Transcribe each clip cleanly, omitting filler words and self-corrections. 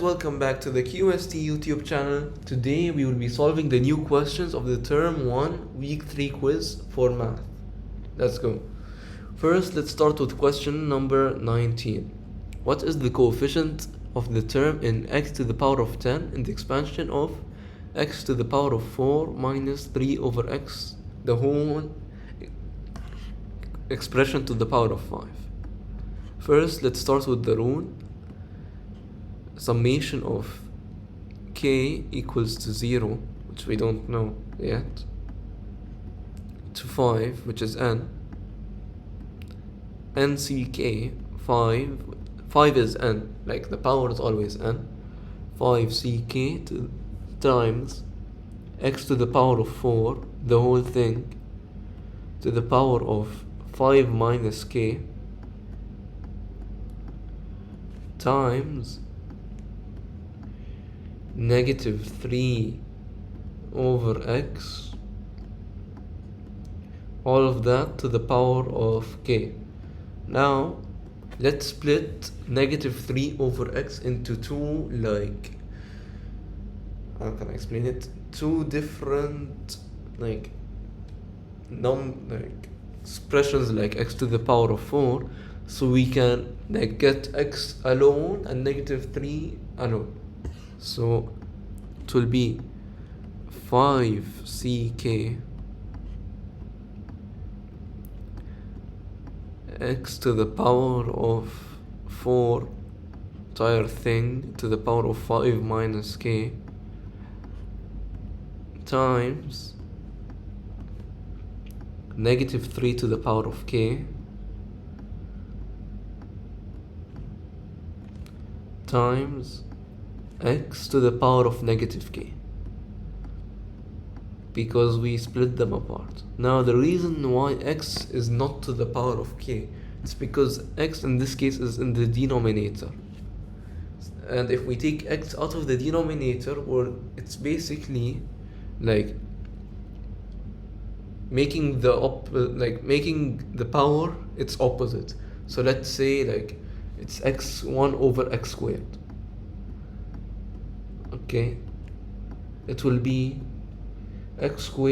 welcome back to the QST YouTube channel. Today we will be solving the new questions of the Term 1 Week 3 quiz for math. Let's go. First, let's start with question number 19. What is the coefficient of the term in x to the power of 10 in the expansion of x to the power of 4 minus 3 over x, the whole expression to the power of 5? First, let's start with the rule. Summation of k equals to 0, which we don't know yet, to 5, which is n ck 5 is n, like the power is always n, 5ck times x to the power of 4, the whole thing, to the power of 5 minus k, times negative 3 over x, all of that to the power of k. Now let's split negative 3 over x into two, like, how can I explain it? Two different expressions, like x to the power of 4, so we can get x alone and negative 3 alone. So it will be 5ck x to the power of 4 entire thing to the power of 5 minus k times negative 3 to the power of k times x to the power of negative k, because we split them apart. Now the reason why x is not to the power of k, it's because x in this case is in the denominator, and if we take x out of the denominator, it's basically like making the power its opposite. So let's say it's x1 over x squared. Okay, it will be x to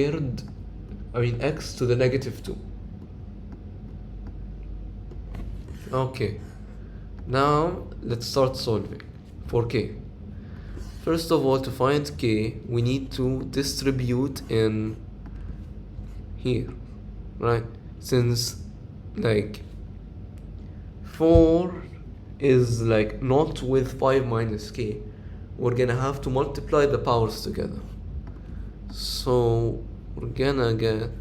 the negative 2. Okay, now let's start solving for k. First of all, to find k, we need to distribute in here, right? Since 4 is not with 5 minus k, we're gonna have to multiply the powers together. So we're gonna get,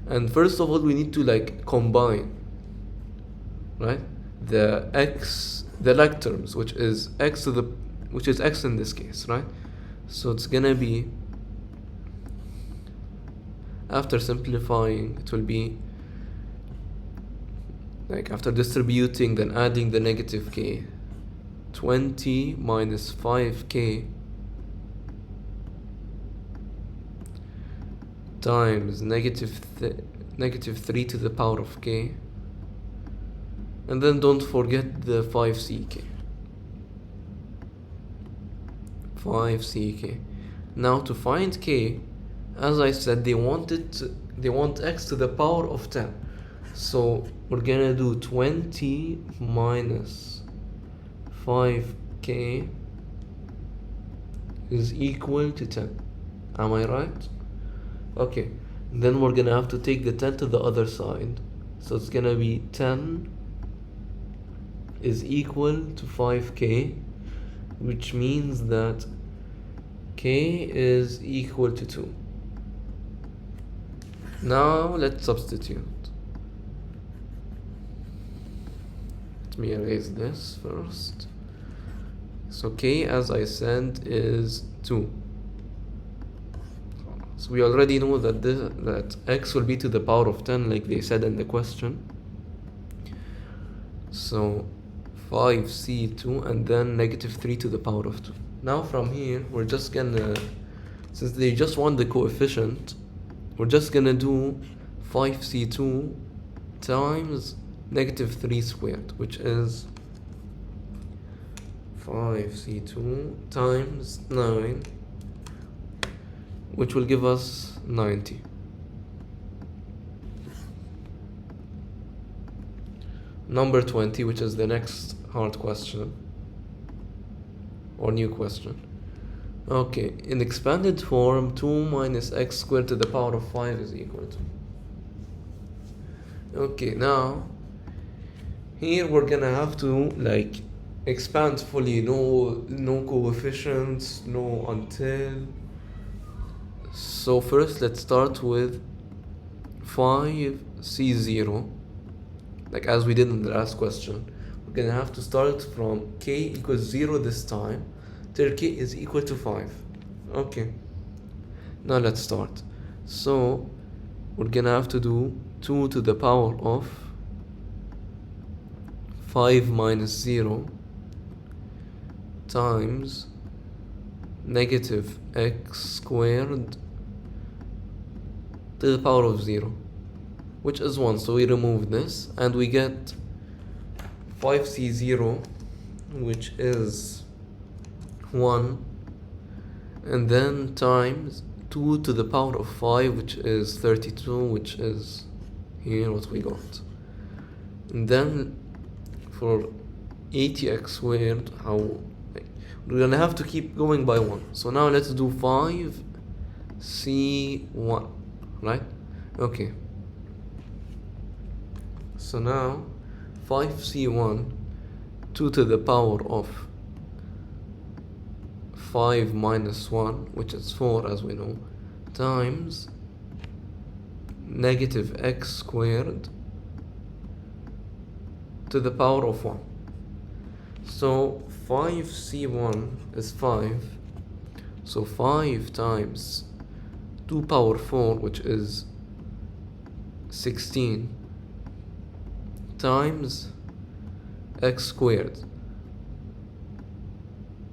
and first of all we need to combine, right, the like terms, which is x in this case, right? So it's gonna be, after simplifying, it will be after distributing, then adding the negative k, 20 minus 5k times negative 3 to the power of k, and then don't forget the 5ck. Now to find k, as I said, they want x to the power of 10, so we're gonna do 20 minus 5k is equal to 10. Am I right? Okay, then we're gonna have to take the 10 to the other side, so it's gonna be 10 is equal to 5k, which means that k is equal to 2. Now let's substitute. Let me erase this first. So k, as I said, is 2. So we already know that x will be to the power of 10, like they said in the question. So 5c2 and then negative 3 to the power of 2. Now from here, we're just gonna, since they just want the coefficient, we're just gonna do 5c2 times negative 3 squared, which is 5c2 times 9, which will give us 90. Number 20, which is the next hard question or new question. Okay, in expanded form, 2 minus x squared to the power of 5 is equal to. Okay, now here we're gonna have to like expand fully, no coefficients, no until. So first let's start with 5c0, like as we did in the last question. We're gonna have to start from k equals 0 this time till k is equal to 5. Okay, now let's start. So we're gonna have to do 2 to the power of 5 minus 0 times negative x squared to the power of 0, which is 1. So we remove this and we get 5c0, which is 1, and then times 2 to the power of 5, which is 32, which is here what we got. And then for 80x squared, we're gonna have to keep going by 1. So now let's do 5c1, right? Okay. So now 5c1, 2 to the power of 5 minus 1, which is 4 as we know, times negative x squared to the power of 1. So 5c1 is 5, so 5 times 2 power 4, which is 16, times x squared.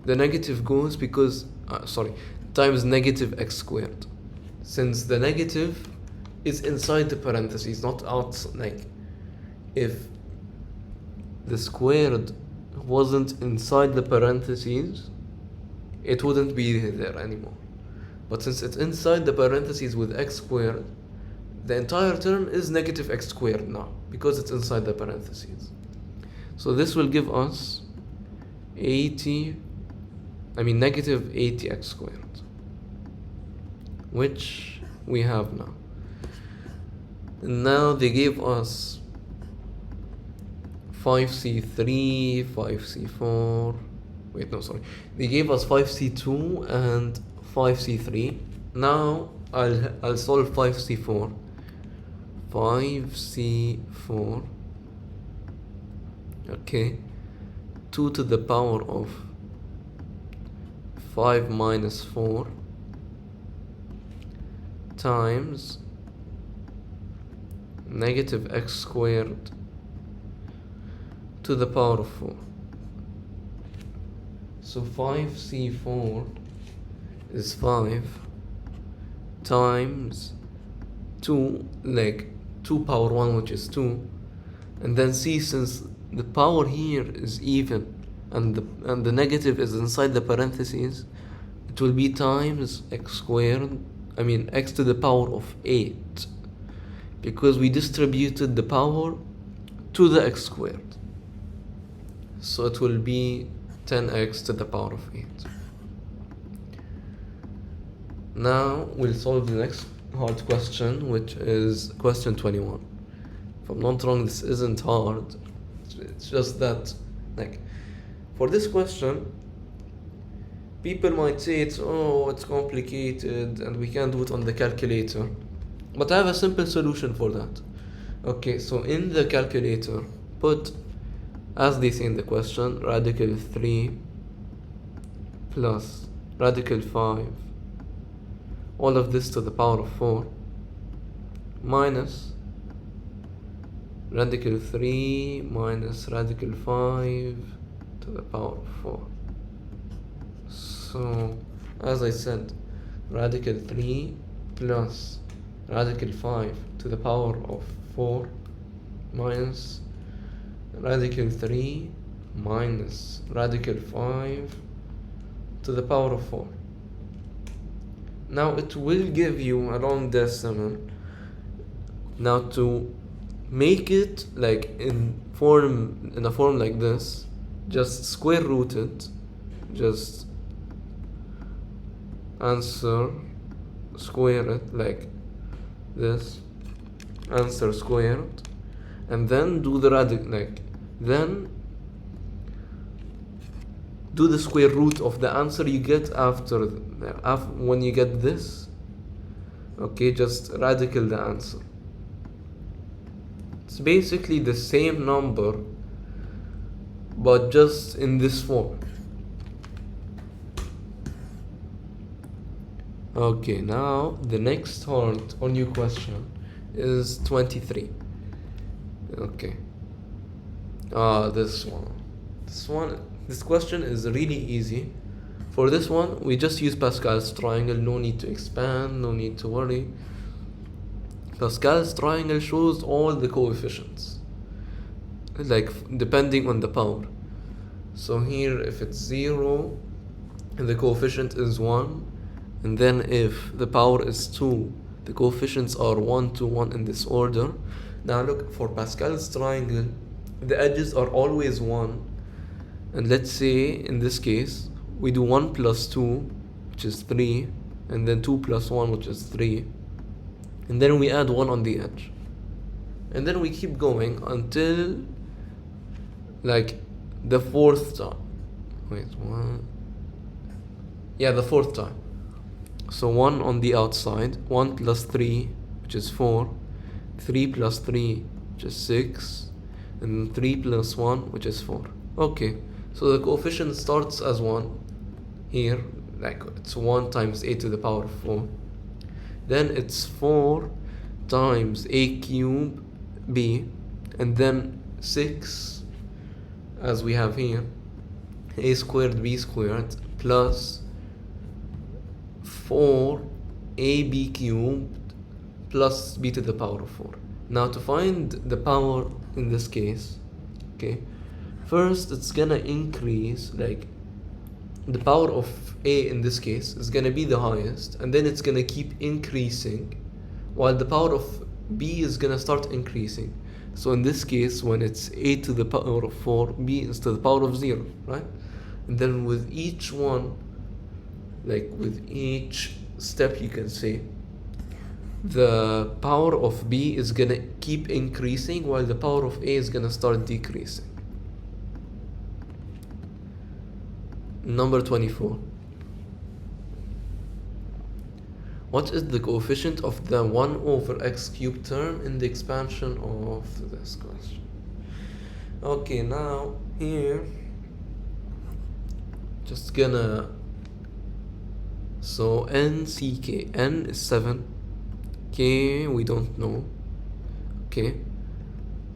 The negative goes because, times negative x squared. Since the negative is inside the parentheses, not out, like if the squared wasn't inside the parentheses, it wouldn't be there anymore. But since it's inside the parentheses with x squared, the entire term is negative x squared now, because it's inside the parentheses. So this will give us negative 80x squared, which we have now. And now they gave us 5c3, 5c4, they gave us 5c2 and 5c3. Now I'll solve 5c4. 5c4, okay, 2 to the power of 5 minus 4 times negative x squared to the power of 4. So 5c4 is 5 times 2, like 2 power 1, which is 2, and then c, since the power here is even and the negative is inside the parentheses, it will be times x squared, x to the power of 8, because we distributed the power to the x squared. So it will be 10x to the power of 8. Now we'll solve the next hard question, which is question 21. If I'm not wrong, this isn't hard. It's just that, like, for this question, people might say it's complicated and we can't do it on the calculator. But I have a simple solution for that. Okay, so in the calculator, put, as they say in the question, radical 3 plus radical 5, all of this to the power of 4, minus radical 3 minus radical 5 to the power of 4. So, as I said, radical 3 plus radical 5 to the power of 4 minus radical 3 minus radical 5 to the power of 4. Now it will give you a long decimal. Now to make it like in a form like this, just square root it, just answer square it like this, answer squared, and then do the radical, like then do the square root of the answer you get after when you get this. Okay, just radical the answer. It's basically the same number, but just in this form. Okay, now the next part on your question is 23. Okay. This question is really easy. For this one, we just use Pascal's triangle. No need to expand, no need to worry. Pascal's triangle shows all the coefficients, like depending on the power. So here, if it's 0 and the coefficient is 1, and then if the power is 2, the coefficients are 1 to 1 in this order. Now look, for Pascal's triangle, the edges are always 1. And let's say in this case, we do 1 plus 2, which is 3, and then 2 plus 1, which is 3. And then we add 1 on the edge. And then we keep going until like the fourth time. The fourth time. So 1 on the outside, 1 plus 3, which is 4, 3 plus 3, which is 6, and 3 plus 1, which is 4. Okay, so the coefficient starts as 1 here, like it's 1 times a to the power of 4. Then it's 4 times a cube b, and then 6, as we have here, a squared b squared, plus 4 ab cubed plus b to the power of 4. Now to find the power in this case, okay, first it's gonna increase, like the power of a in this case is gonna be the highest, and then it's gonna keep increasing while the power of b is gonna start increasing. So in this case, when it's a to the power of 4, b is to the power of 0, right? And then with each one, like with each step, you can say the power of b is gonna keep increasing while the power of a is gonna start decreasing. Number 24. What is the coefficient of the 1 over x cubed term in the expansion of this question? Okay, now here, just gonna, so n ck, n is 7, k we don't know. Okay,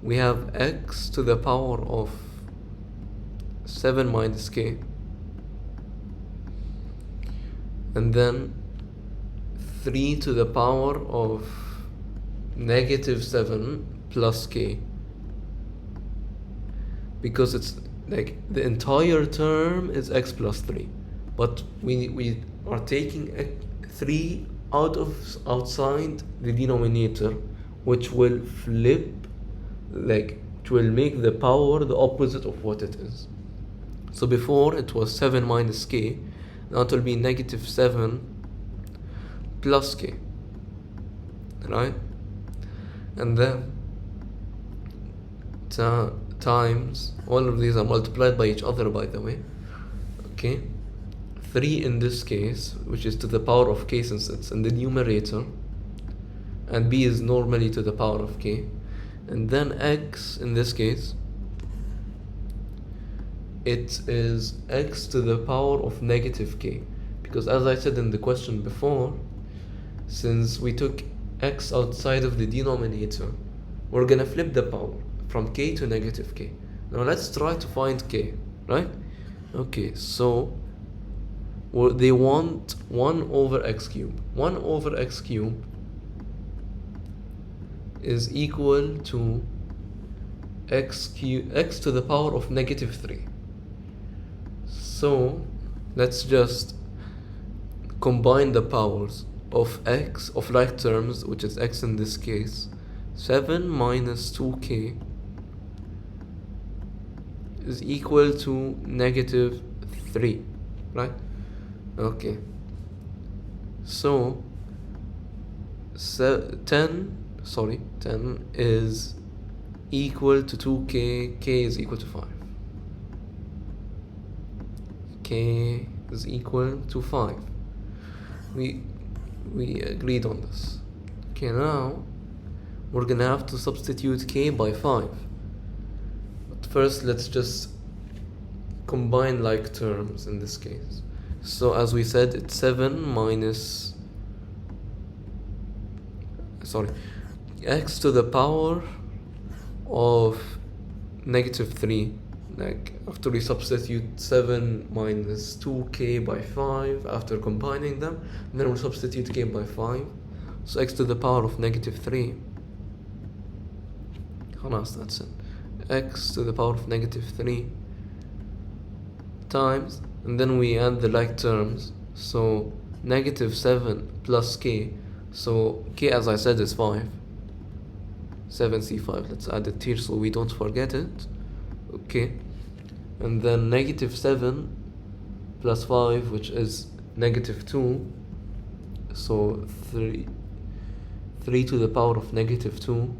we have x to the power of 7 minus k, and then 3 to the power of negative 7 plus k, because it's like the entire term is x plus 3, but we are taking 3 outside the denominator, which will flip, like it will make the power the opposite of what it is. So before it was 7 minus k, now it will be negative 7 plus k, right? And then times, all of these are multiplied by each other, by the way. Okay, 3 in this case, which is to the power of k since it's in the numerator, and b is normally to the power of k, and then x in this case, it is x to the power of negative k, because as I said in the question before, since we took x outside of the denominator, we're gonna flip the power from k to negative k. Now let's try to find k, right? Okay, so they want 1 over x cubed. 1 over x cubed is equal to x to the power of negative 3. So let's just combine the powers of x, of like terms, which is x in this case. 7 minus 2k is equal to negative 3, right? Okay. So 10 is equal to 2k, k is equal to 5. K is equal to 5. We agreed on this. Okay, now we're gonna have to substitute k by 5. But first let's just combine like terms in this case. So as we said, it's 7 minus x to the power of negative 3. Like after we substitute 7 minus 2k by 5 after combining them, then we'll substitute k by 5. So x to the power of negative 3. That's it. X to the power of negative 3 times, and then we add the like terms. So negative 7 plus k. So k, as I said, is 5. 7c5. Let's add it here so we don't forget it. Okay. And then negative 7 plus 5, which is negative 2. So 3 to the power of negative 2.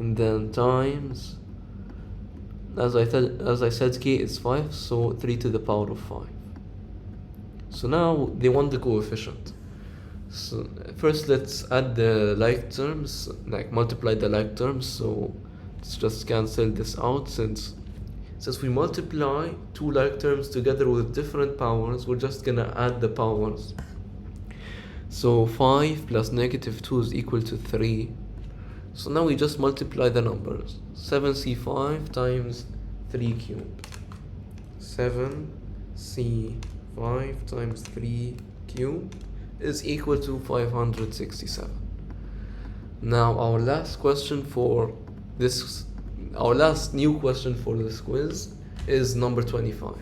And then times, as I said, k is 5, so 3 to the power of 5. So now they want the coefficient. So first let's add the like terms, like multiply the like terms. So let's just cancel this out. Since we multiply two like terms together with different powers, we're just gonna add the powers. So 5 plus negative 2 is equal to 3. So now we just multiply the numbers. 7c5 times 3 cubed. 7c5 times 3 cubed is equal to 567. Now our last new question for this quiz is number 25.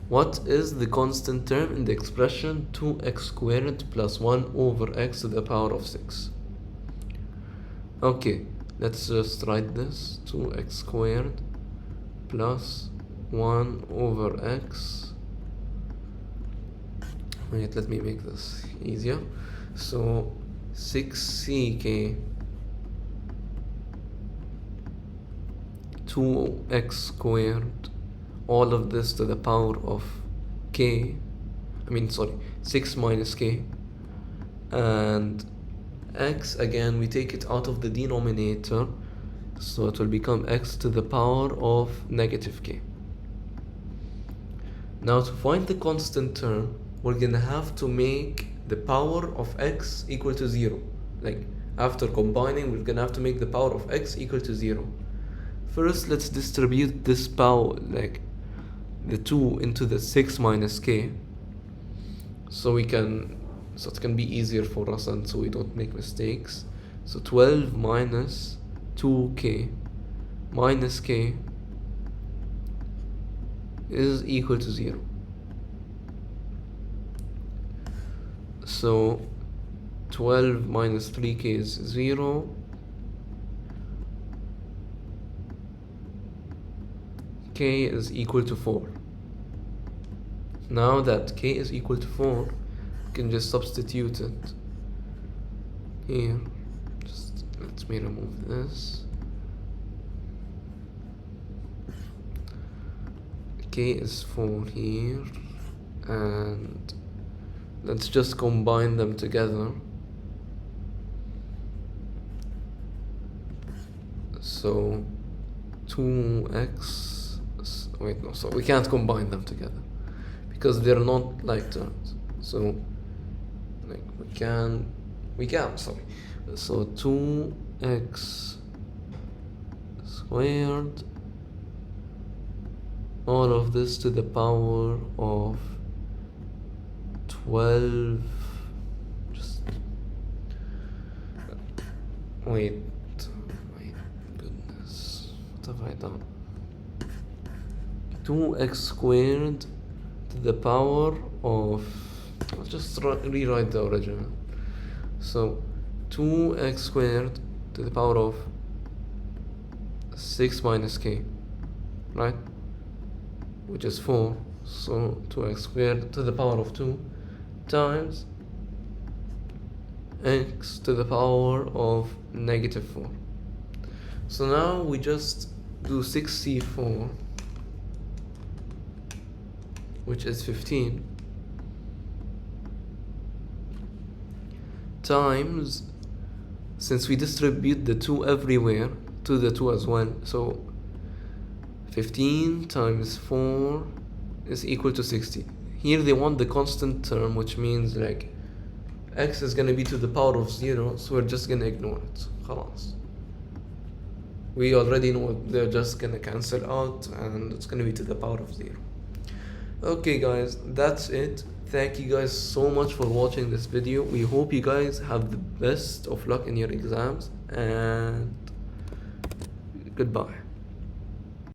What is the constant term in the expression 2x squared plus 1 over x to the power of 6? Okay, let's just write this. 2x squared plus 1 over x. Wait, let me make this easier. So 6ck 2x squared, all of this to the power of 6 minus k, and x, again we take it out of the denominator, so it will become x to the power of negative k. Now to find the constant term, we're gonna have to make the power of x equal to 0. Like after combining, we're gonna have to make the power of x equal to 0. First, let's distribute this power, like the 2 into the 6 minus k, so it can be easier for us and so we don't make mistakes. So 12 minus 2k minus k is equal to 0. So 12 minus 3k is 0. K is equal to 4. Now that k is equal to 4, you can just substitute it here. Just let me remove this. K is 4 here, and let's just combine them together. So 2x, so we can't combine them together because they're not like terms. So like so 2x squared, all of this to the power of 12. Just wait, my goodness, what have I done? 2x squared to the power of, let's just rewrite the original. So 2x squared to the power of 6 minus k, right? Which is 4. So 2x squared to the power of 2 times x to the power of negative 4. So now we just do 6c4, which is 15, times, since we distribute the 2 everywhere, to the 2 as well, so 15 times 4 is equal to 60. Here they want the constant term, which means like x is gonna be to the power of 0, so we're just gonna ignore it. خلاص. We already know they're just gonna cancel out and it's gonna be to the power of 0. Okay guys, that's it. Thank you guys so much for watching this video. We hope you guys have the best of luck in your exams, and goodbye.